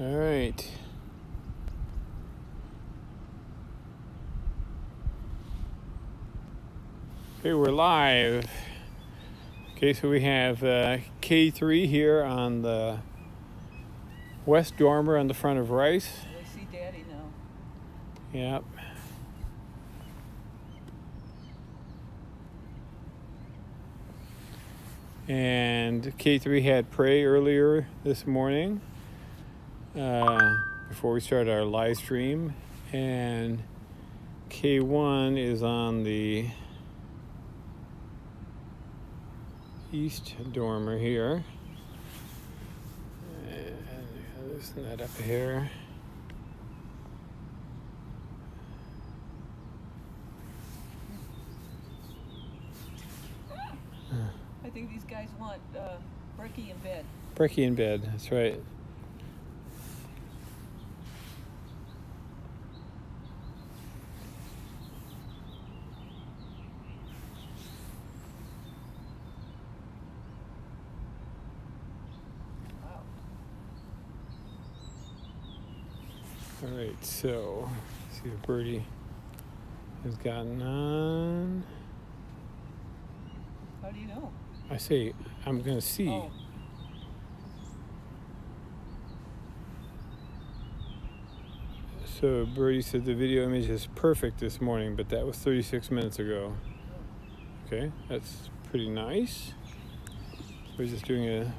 All right. Okay, we're live. Okay, so we have K3 here on the west dormer on the front of Rice. I see Daddy now. Yep. And K3 had pray earlier this morning before we started our live stream. And K1 is on the east dormer here. And loosen that up here. I think these guys want Brekkie in bed. Brekkie in bed, that's right. Wow. All right, so let's see if Birdie has gotten on. How do you know? I say, I'm going to see. Oh. So Birdie said the video image is perfect this morning, but that was 36 minutes ago. Okay, that's pretty nice. We're just doing a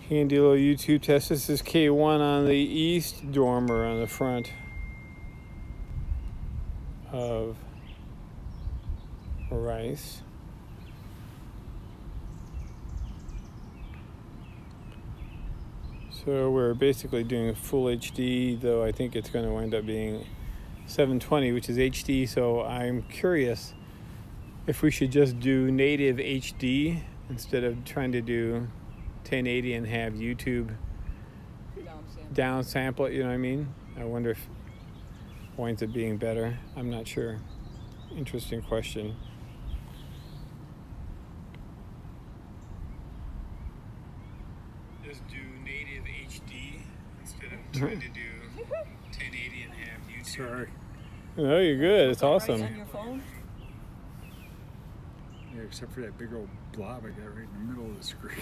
handy little YouTube test. This is K1 on the east dormer on the front of Rice. So we're basically doing a full HD, though I think it's going to wind up being 720, which is HD. So I'm curious if we should just do native HD instead of trying to do 1080 and have YouTube downsample it, you know what I mean? I wonder if it winds up being better. I'm not sure. Interesting question. Just do native HD instead of trying to do 1080 and have YouTube. Sorry. No, you're good. It's awesome. Right on your phone? Yeah, except for that big old blob I got right in the middle of the screen.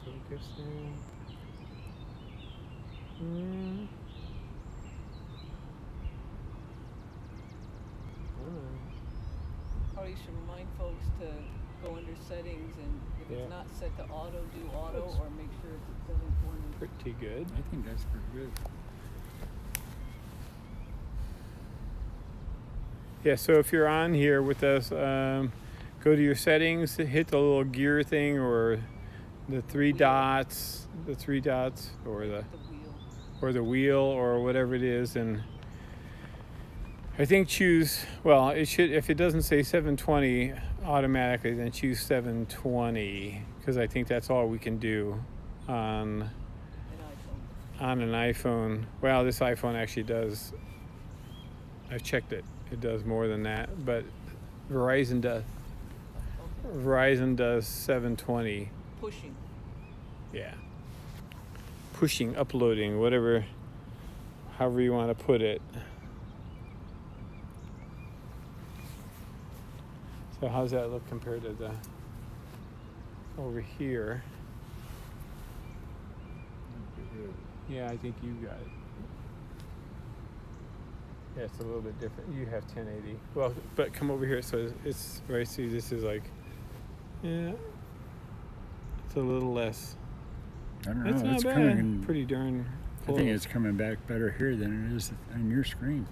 Focus there. Probably should remind folks to go under settings and if Yeah. it's not set to auto, do auto That's or make sure it's at 720. Pretty good. I think that's pretty good. Yeah, so if you're on here with us, go to your settings, hit the little gear thing or the three dots, or The wheel. or whatever it is, and I think choose, well, it should, if it doesn't say 720 automatically, then choose 720, because I think that's all we can do on An iPhone. an iPhone. Well, this iPhone actually does, I've checked it, it does more than that, but Verizon does. Okay. Verizon does 720. Pushing. Yeah. Pushing, uploading, whatever, however you want to put it. So how's that look compared to the over here? Pretty good. Yeah, I think you got it. Yeah, it's a little bit different. You have 1080. Well, but come over here. So it's right. See, this is like, yeah, it's a little less. I don't That's know. not It's bad. coming in, Pretty darn I close. think it's coming back better here than it is on your screen.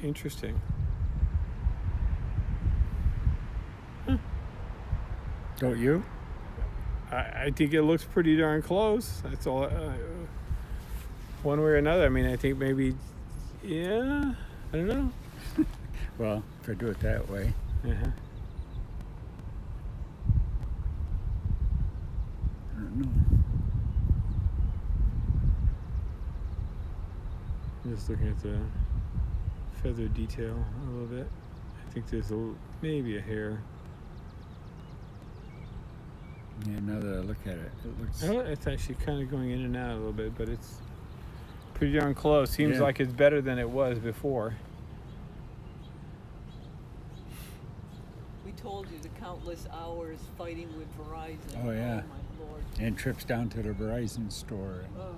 Interesting. Don't you? I think it looks pretty darn close. That's all. One way or another. I mean, I think maybe, yeah. I don't know. Well, if I do it that way. Uh-huh. I don't know. Just looking at the feather detail a little bit. I think there's maybe a hair. Yeah, now that I look at it, it looks. Oh, it's actually kind of going in and out a little bit, but it's pretty darn close. Seems Yeah. like it's better than it was before. We told you the countless hours fighting with Verizon. Oh, yeah. Oh my lord. And trips down to the Verizon store. Oh.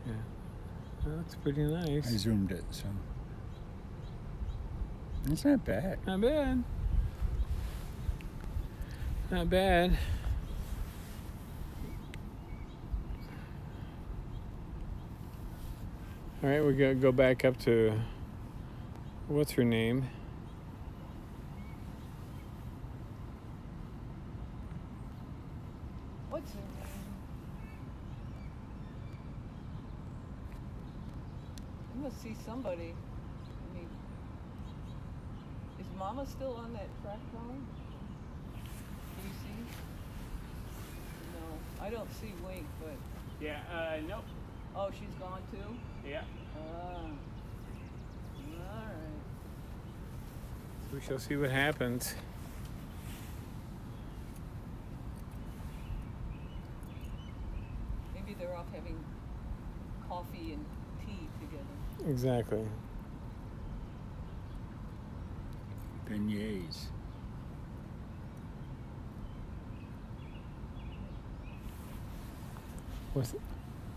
Yeah. Well, that's pretty I nice. zoomed it, so. It's not bad. Not bad. Not bad. All right, we gotta go back up to what's her name? What's her name? I must see somebody. I mean, is Mama still on that track phone? Do you see? No, I don't see Wink, but Yeah. Nope. oh, she's gone too. Yeah. Ah. All right. We shall see what happens. Maybe they're off having coffee and tea together. Exactly. Beignets. What's it?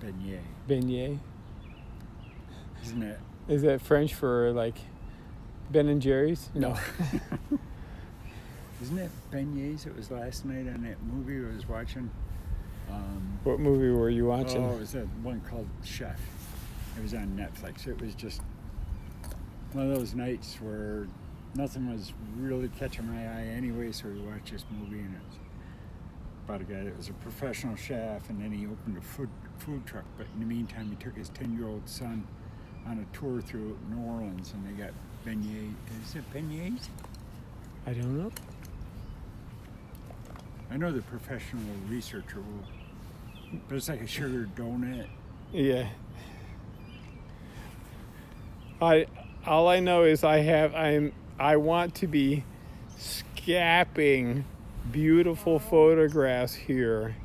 Beignet. Beignet? Isn't it? Is that French for like Ben and Jerry's? No. Isn't it beignets? It was last night on that movie I was watching. What movie were you watching? Oh, it was that one called Chef. It was on Netflix. It was just one of those nights where nothing was really catching my eye anyway, so we watched this movie, and it was about a guy that was a professional chef, and then he opened a food truck. But in the meantime, he took his 10-year-old son on a tour through New Orleans, and they got beignets. Is it beignets? I don't know. I know the professional researcher will, but it's like a sugar donut. Yeah. All I know is I want to be scapping beautiful photographs here,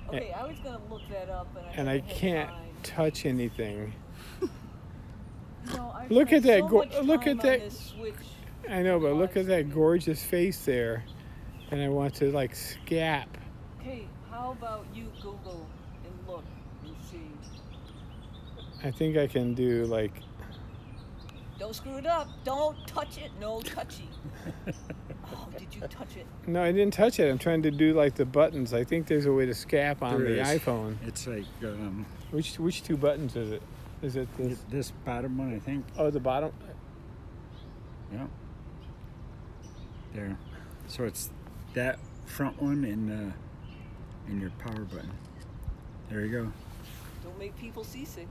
Okay, I was gonna look that up, and I haven't had can't time. touch anything. You know, I've Look spent at that so go- much look time at that- on this Switch. I know, but look at that Honestly. gorgeous face there, and I want to like scap. Okay, how about you Google and look and see? I think I can do like Don't screw it up. Don't touch it. No touchy. Oh, did you touch it? no, I didn't touch it. I'm trying to do like the buttons. I think there's a way to scap on There the is. iPhone. It's like Which two buttons is it? Is it this? this bottom one, I think. Oh, the bottom. Yeah. There. So it's that front one and your power button. There you go. Don't make people seasick.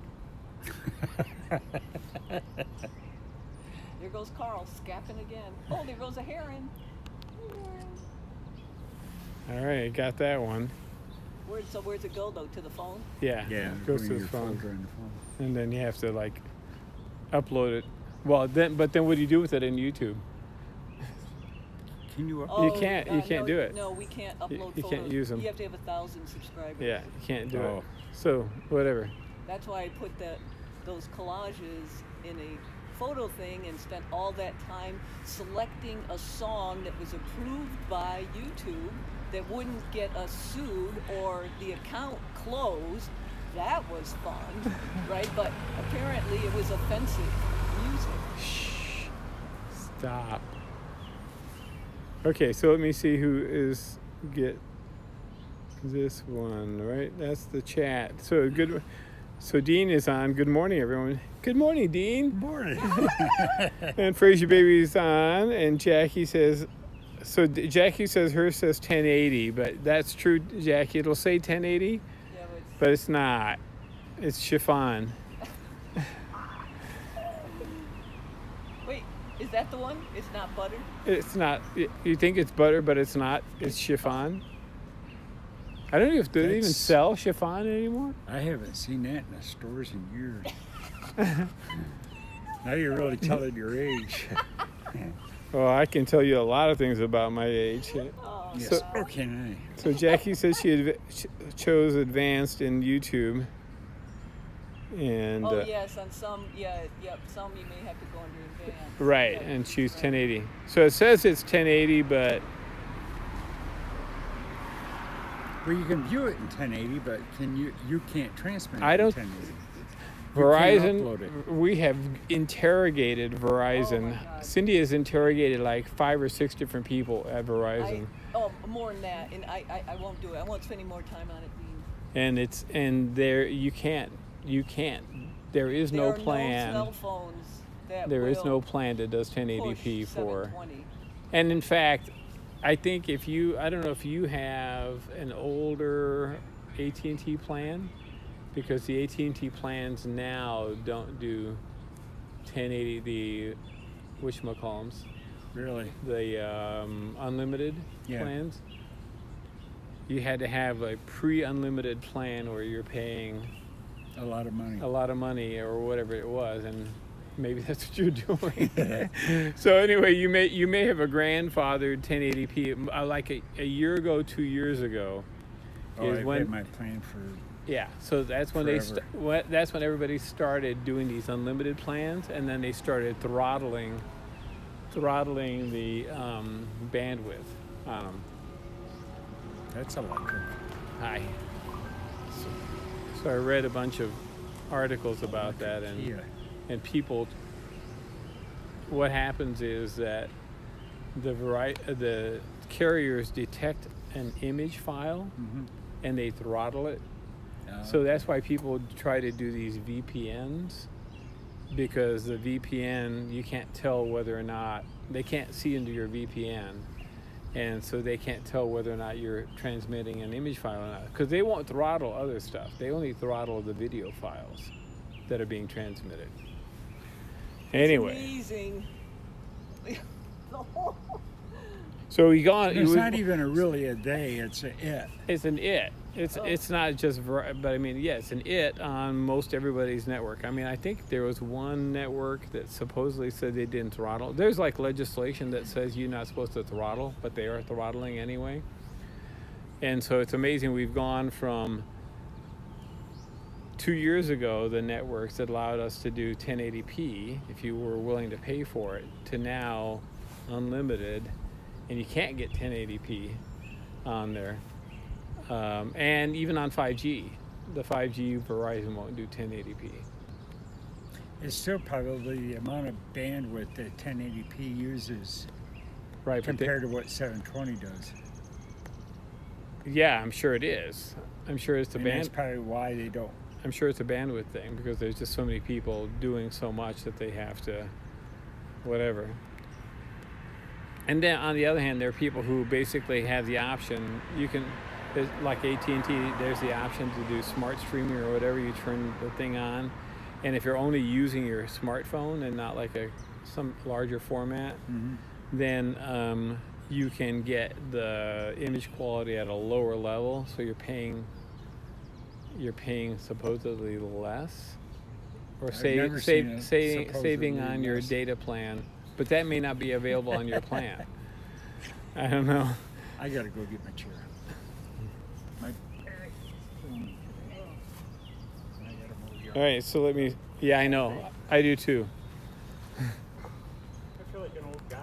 There goes Carl scapping again. Oh, there goes a heron. All right, got that one. Where's it go though? To the phone? Yeah. Yeah. Goes go to in the your phone, folder on the phone. and then you have to like upload it. Well, then, but then what do you do with it in YouTube? Can you? Oh, can't- you can't no, do it. No, we can't upload you can't photos. use 'em. You have to have 1,000 subscribers. Yeah, you can't do Oh. it. So whatever. That's why I put those collages in a photo thing and spent all that time selecting a song that was approved by YouTube that wouldn't get us sued or the account closed. That was fun, right? But apparently it was offensive music. Shh. Stop. Okay, so let me see who is get this one, right? That's the chat. So good. So Dean is on. Good morning, everyone. Good morning, Dean. Morning. And Fraser Baby's on, and Jackie says. So Jackie says hers says 1080, but that's true, Jackie. It'll say 1080, Yeah, but it's not. It's chiffon. wait, is that the one? It's not butter? It's not. You think it's butter, but it's not. It's chiffon. I don't know if do they even That's- sell chiffon anymore. I haven't seen that in the stores in years. Now you're really telling your age. Well, I can tell you a lot of things about my age. Oh, Yes, So- so can So Jackie says she chose advanced in YouTube. And oh yes, on some, yep, some you may have to go under advanced. right, Yeah, and choose right. 1080. So it says it's 1080, but I. Well, you can view it in 1080, but you can't transmit it I don't- in 1080. You can't upload Verizon, it. we have interrogated Verizon. Oh, God. Cindy has interrogated like 5 or 6 different people at I, Verizon. more than that, and I won't do it. I won't spend any more time on it, Dean. And there you can't. There is There no are plan. no cell phones that There is will no plan that does push 1080p for. 720. And in fact, I think I don't know if you have an older AT&T plan, because the AT&T plans now don't do 1080, the whatchamacallums, Really? the unlimited Yeah. plans. You had to have a pre-unlimited plan where you're paying A lot of money. a lot of money or whatever it was, and maybe that's what you're doing. So anyway, you may have a grandfathered 1080p like a year ago, 2 years ago. Oh, is I've when had my plan for. yeah, so that's when Forever. that's when everybody started doing these unlimited plans, and then they started throttling the bandwidth on them. That's electric. Hi. So I read a bunch of articles about that, Yeah. and people. What happens is that the carriers detect an image file Mm-hmm. and they throttle it. So that's why people try to do these VPNs, because the VPN, you can't tell whether or not, they can't see into your VPN. And so they can't tell whether or not you're transmitting an image file or not. Because they won't throttle other stuff. They only throttle the video files that are being transmitted. Anyway, Amazing. so we gone. It's not even really a they, it's a it. It's an it. It's not just, but I mean, yeah, it's an it on most everybody's network. I mean, I think there was one network that supposedly said they didn't throttle. There's like legislation that says you're not supposed to throttle, but they are throttling anyway. And so it's amazing. We've gone from 2 years ago, the networks that allowed us to do 1080p, if you were willing to pay for it, to now unlimited, and you can't get 1080p on there. And even on 5G, the 5G Verizon won't do 1080p. It's still probably the amount of bandwidth that 1080p uses Right, but compared to what 720 does. yeah, I'm sure it is. I'm sure it's a And that's probably why they don't. I'm sure it's a bandwidth thing, because there's just so many people doing so much that they have to, whatever. And then on the other hand, there are people who basically have the option. You can, like AT&T, there's the option to do smart streaming or whatever. You turn the thing on, and if you're only using your smartphone and not like some larger format, Mm-hmm. then you can get the image quality at a lower level, so you're paying supposedly less, or I've never seen a saving supposedly on your less. data plan, but that may not be available on your plan. I don't know. I gotta go get my chair. My All right, so yeah, I know, I do too. I feel like an old guy.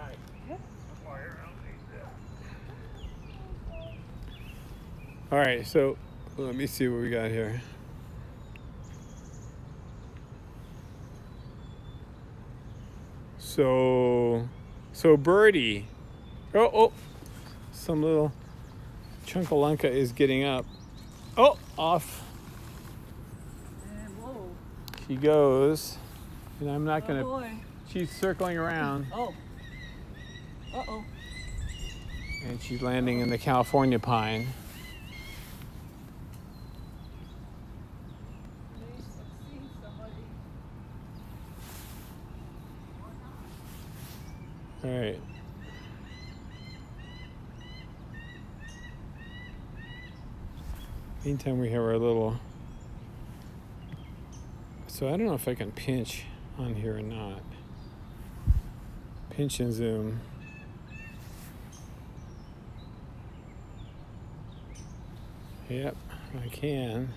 All right, so let me see what we got here. So Birdie, some little chunkalunka is getting up. Oh, off And whoa. she goes, and I'm not Oh gonna. boy. She's circling around, Oh. Uh-oh. and she's landing in the California pine. All right. Meantime, we have our little. So I don't know if I can pinch on here or not. Pinch and zoom. Yep, I can.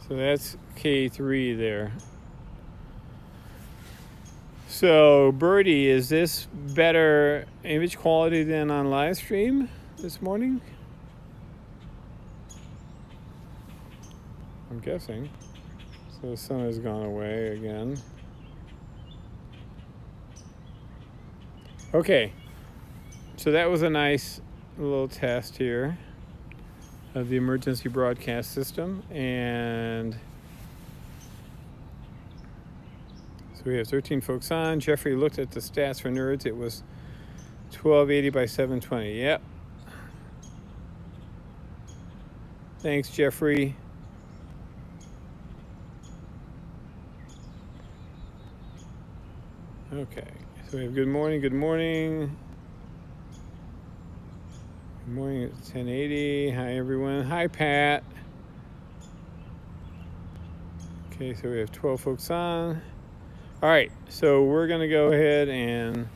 So that's K3 there. So, Birdie, is this better image quality than on live stream this morning? I'm guessing. So the sun has gone away again. Okay, so that was a nice little test here of the emergency broadcast system, and so we have 13 folks on. Jeffrey looked at the stats for nerds. It was 1280 by 720. Yep. Thanks, Jeffrey. Okay, so we have good morning, good morning. Good morning, it's 1080. Hi, everyone. Hi, Pat. Okay, so we have 12 folks on. All right, so we're going to go ahead and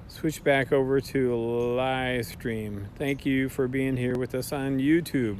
switch back over to live stream. Thank you for being here with us on YouTube.